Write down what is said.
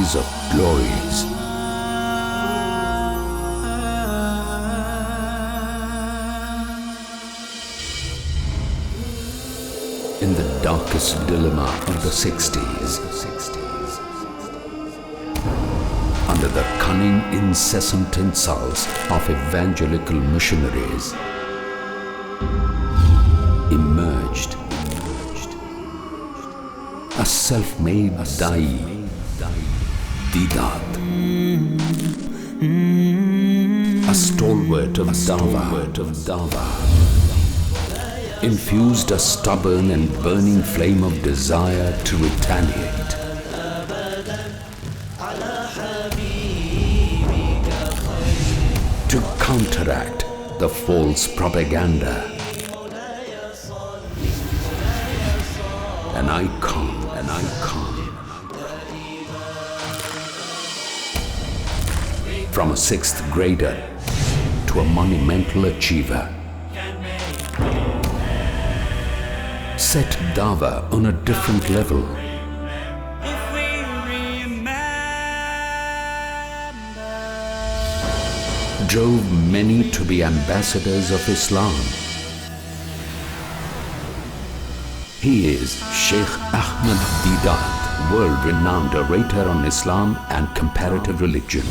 series of Glories. In the darkest dilemma of the 60s, under the cunning, incessant insults of evangelical missionaries, emerged a self-made Shaikh Deedat, a stalwart of Dawah, infused a stubborn and burning flame of desire to retaliate, to counteract the false propaganda. An icon. From a sixth grader to a monumental achiever, set Dawah on a different level. Drove many to be ambassadors of Islam. He is Shaikh Ahmad Deedat, world-renowned orator on Islam and comparative religion.